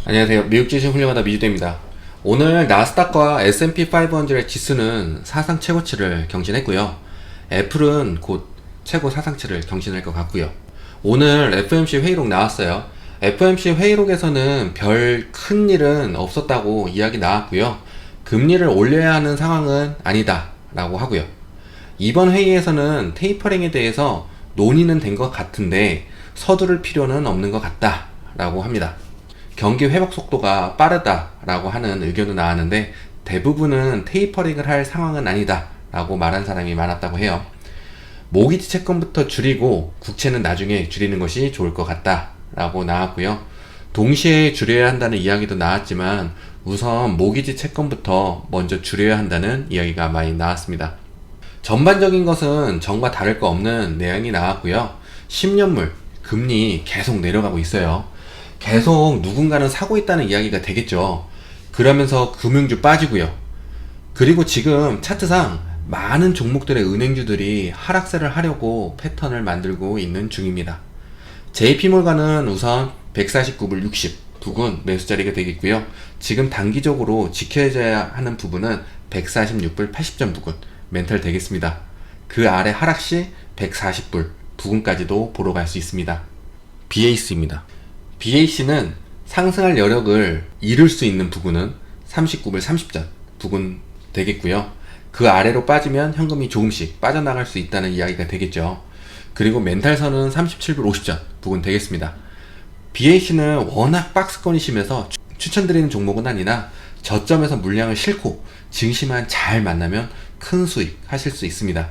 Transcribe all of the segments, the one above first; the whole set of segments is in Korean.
안녕하세요. 미국 주식 훌륭하다 미주대입니다. 오늘 나스닥과 S&P 500 지수는 사상 최고치를 경신했고요. 애플은 곧 최고 사상치를 경신할 것 같고요. 오늘 FOMC 회의록 나왔어요. FOMC 회의록에서는 별 큰 일은 없었다고 이야기 나왔고요. 금리를 올려야 하는 상황은 아니다 라고 하고요. 이번 회의에서는 테이퍼링에 대해서 논의는 된 것 같은데 서두를 필요는 없는 것 같다 라고 합니다. 경기 회복 속도가 빠르다라고 하는 의견도 나왔는데 대부분은 테이퍼링을 할 상황은 아니다 라고 말한 사람이 많았다고 해요. 모기지 채권부터 줄이고 국채는 나중에 줄이는 것이 좋을 것 같다 라고 나왔고요. 동시에 줄여야 한다는 이야기도 나왔지만 우선 모기지 채권부터 먼저 줄여야 한다는 이야기가 많이 나왔습니다. 전반적인 것은 전과 다를 거 없는 내용이 나왔고요. 10년물 금리 계속 내려가고 있어요. 계속 누군가는 사고 있다는 이야기가 되겠죠. 그러면서 금융주 빠지고요. 그리고 지금 차트상 많은 종목들의 은행주들이 하락세를 하려고 패턴을 만들고 있는 중입니다. JP몰간은 우선 149불 60 부근 매수 자리가 되겠고요. 지금 단기적으로 지켜져야 하는 부분은 146불 80점 부근 멘탈 되겠습니다. 그 아래 하락 시 140불 부근까지도 보러 갈 수 있습니다. BAC입니다. BAC는 상승할 여력을 잃을 수 있는 부근은 39불 30전 부근 되겠고요. 그 아래로 빠지면 현금이 조금씩 빠져나갈 수 있다는 이야기가 되겠죠. 그리고 멘탈선은 37불 50전 부근 되겠습니다. BAC는 워낙 박스권이 심해서 추천드리는 종목은 아니나 저점에서 물량을 싣고 증시만 잘 만나면 큰 수익 하실 수 있습니다.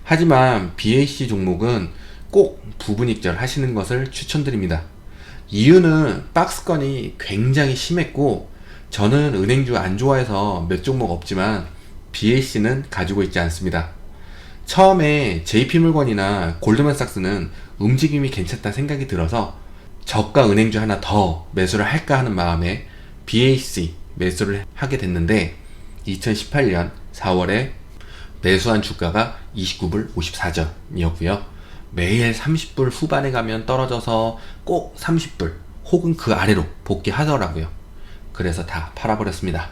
하지만 BAC 종목은 꼭 부분익절 하시는 것을 추천드립니다. 이유는 박스권이 굉장히 심했고 저는 은행주 안 좋아해서 몇 종목 없지만 BAC는 가지고 있지 않습니다. 처음에 JP물건이나 골드만삭스는 움직임이 괜찮다 생각이 들어서 저가 은행주 하나 더 매수를 할까 하는 마음에 BAC 매수를 하게 됐는데 2018년 4월에 매수한 주가가 29불 54전이었고요. 매일 30불 후반에 가면 떨어져서 꼭 30불 혹은 그 아래로 복귀하더라고요. 그래서 다 팔아버렸습니다.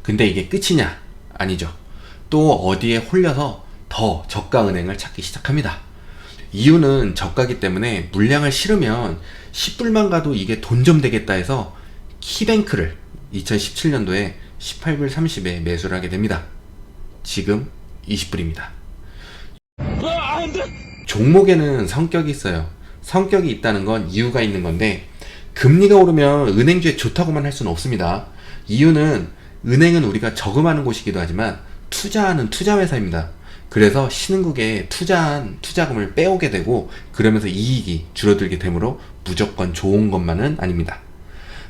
근데 이게 끝이냐? 아니죠. 또 어디에 홀려서 더 저가 은행을 찾기 시작합니다. 이유는 저가기 때문에 물량을 실으면 10불만 가도 이게 돈 좀 되겠다 해서 키뱅크를 2017년도에 18불 30에 매수를 하게 됩니다. 지금 20불입니다. 종목에는 성격이 있어요. 성격이 있다는 건 이유가 있는 건데 금리가 오르면 은행주에 좋다고만 할 수는 없습니다. 이유는 은행은 우리가 저금하는 곳이기도 하지만 투자하는 투자회사입니다. 그래서 신흥국에 투자한 투자금을 빼오게 되고 그러면서 이익이 줄어들게 되므로 무조건 좋은 것만은 아닙니다.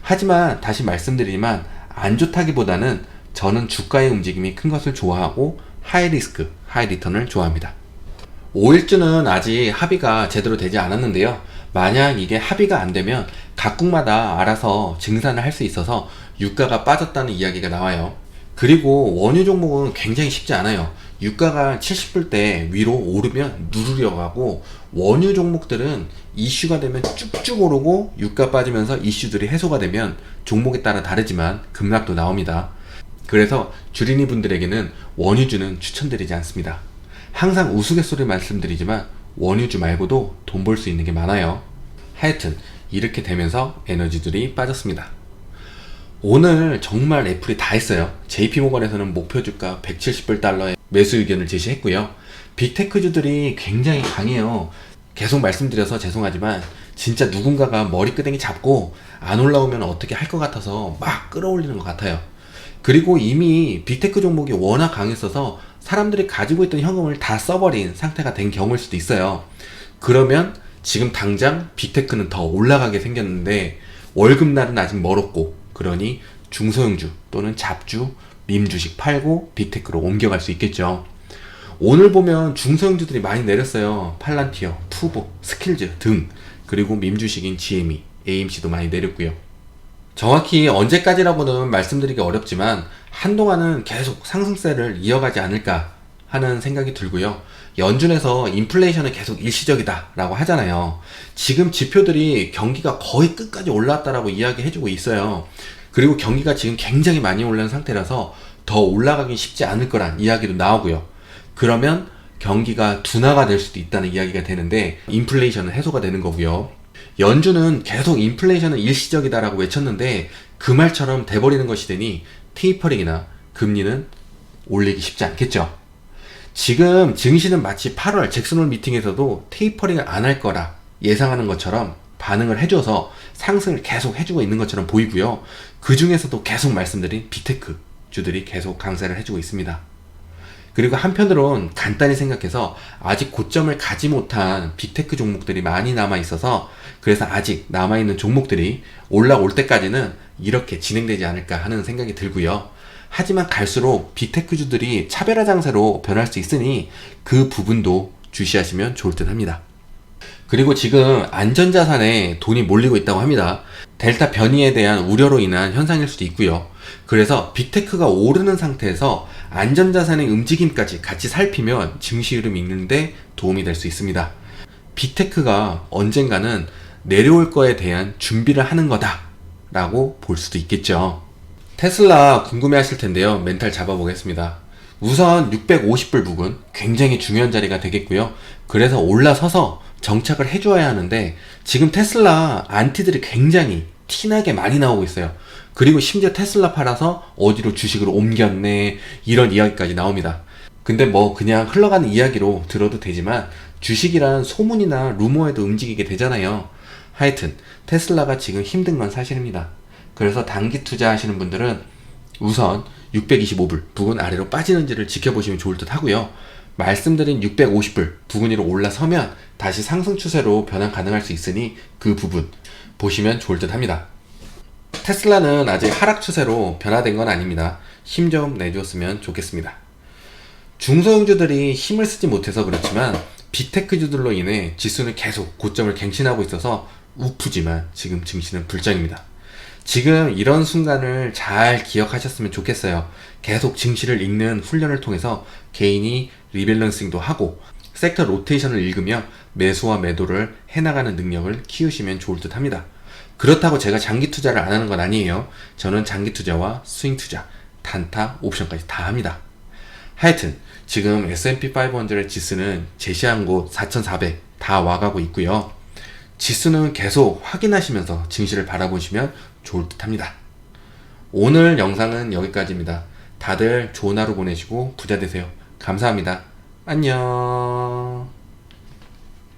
하지만 다시 말씀드리지만 안 좋다기보다는 저는 주가의 움직임이 큰 것을 좋아하고 하이 리스크, 하이 리턴을 좋아합니다. 5일주는 아직 합의가 제대로 되지 않았는데요. 만약 이게 합의가 안 되면 각국마다 알아서 증산을 할 수 있어서 유가가 빠졌다는 이야기가 나와요. 그리고 원유 종목은 굉장히 쉽지 않아요. 유가가 70불대 위로 오르면 누르려고 하고 원유 종목들은 이슈가 되면 쭉쭉 오르고 유가 빠지면서 이슈들이 해소가 되면 종목에 따라 다르지만 급락도 나옵니다. 그래서 주린이 분들에게는 원유주는 추천드리지 않습니다. 항상 우스갯소리 말씀드리지만 원유주 말고도 돈 벌 수 있는 게 많아요. 하여튼 이렇게 되면서 에너지들이 빠졌습니다. 오늘 정말 애플이 다 했어요. JP모건에서는 목표 주가 170불 매수 의견을 제시했고요. 빅테크주들이 굉장히 강해요. 계속 말씀드려서 죄송하지만 진짜 누군가가 머리끄댕이 잡고 안 올라오면 어떻게 할 것 같아서 막 끌어올리는 것 같아요. 그리고 이미 빅테크 종목이 워낙 강했어서 사람들이 가지고 있던 현금을 다 써버린 상태가 된 경우일 수도 있어요. 그러면 지금 당장 빅테크는 더 올라가게 생겼는데 월급날은 아직 멀었고 그러니 중소형주 또는 잡주, 밈주식 팔고 빅테크로 옮겨갈 수 있겠죠. 오늘 보면 중소형주들이 많이 내렸어요. 팔란티어, 푸보, 스킬즈 등 그리고 밈주식인 GME, AMC도 많이 내렸고요. 정확히 언제까지라고는 말씀드리기 어렵지만 한동안은 계속 상승세를 이어가지 않을까 하는 생각이 들고요. 연준에서 인플레이션은 계속 일시적이다 라고 하잖아요. 지금 지표들이 경기가 거의 끝까지 올라왔다라고 이야기해주고 있어요. 그리고 경기가 지금 굉장히 많이 올라온 상태라서 더 올라가긴 쉽지 않을 거란 이야기도 나오고요. 그러면 경기가 둔화가 될 수도 있다는 이야기가 되는데 인플레이션은 해소가 되는 거고요. 연준은 계속 인플레이션은 일시적이다라고 외쳤는데 그 말처럼 돼버리는 것이 되니 테이퍼링이나 금리는 올리기 쉽지 않겠죠. 지금 증시는 마치 8월 잭슨홀 미팅에서도 테이퍼링을 안 할 거라 예상하는 것처럼 반응을 해줘서 상승을 계속 해주고 있는 것처럼 보이고요. 그 중에서도 계속 말씀드린 빅테크 주들이 계속 강세를 해주고 있습니다. 그리고 한편으론 간단히 생각해서 아직 고점을 가지 못한 빅테크 종목들이 많이 남아있어서 그래서 아직 남아있는 종목들이 올라올 때까지는 이렇게 진행되지 않을까 하는 생각이 들고요. 하지만 갈수록 빅테크주들이 차별화 장세로 변할 수 있으니 그 부분도 주시하시면 좋을 듯 합니다. 그리고 지금 안전자산에 돈이 몰리고 있다고 합니다. 델타 변이에 대한 우려로 인한 현상일 수도 있고요. 그래서 빅테크가 오르는 상태에서 안전자산의 움직임까지 같이 살피면 증시 흐름이 있는데 도움이 될 수 있습니다. 빅테크가 언젠가는 내려올 거에 대한 준비를 하는 거다 라고 볼 수도 있겠죠. 테슬라 궁금해 하실 텐데요. 멘탈 잡아보겠습니다. 우선 650불 부근 굉장히 중요한 자리가 되겠고요. 그래서 올라서서 정착을 해줘야 하는데 지금 테슬라 안티들이 굉장히 티나게 많이 나오고 있어요. 그리고 심지어 테슬라 팔아서 어디로 주식으로 옮겼네 이런 이야기까지 나옵니다. 근데 뭐 그냥 흘러가는 이야기로 들어도 되지만 주식이란 소문이나 루머에도 움직이게 되잖아요. 하여튼 테슬라가 지금 힘든 건 사실입니다. 그래서 단기 투자하시는 분들은 우선 625불 부근 아래로 빠지는지를 지켜보시면 좋을 듯 하고요. 말씀드린 650불 부근 위로 올라서면 다시 상승 추세로 변환 가능할 수 있으니 그 부분 보시면 좋을 듯 합니다. 테슬라는 아직 하락 추세로 변화된 건 아닙니다. 힘 좀 내줬으면 좋겠습니다. 중소형주들이 힘을 쓰지 못해서 그렇지만 빅테크주들로 인해 지수는 계속 고점을 갱신하고 있어서 우프지만 지금 증시는 불장입니다. 지금 이런 순간을 잘 기억하셨으면 좋겠어요. 계속 증시를 읽는 훈련을 통해서 개인이 리밸런싱도 하고 섹터 로테이션을 읽으며 매수와 매도를 해나가는 능력을 키우시면 좋을 듯 합니다. 그렇다고 제가 장기 투자를 안 하는 건 아니에요. 저는 장기 투자와 스윙 투자, 단타, 옵션까지 다 합니다. 하여튼 지금 S&P 500 지수는 제시한 곳 4,400 다 와가고 있고요. 지수는 계속 확인하시면서 증시를 바라보시면 좋을 듯 합니다. 오늘 영상은 여기까지입니다. 다들 좋은 하루 보내시고 부자 되세요. 감사합니다. 안녕.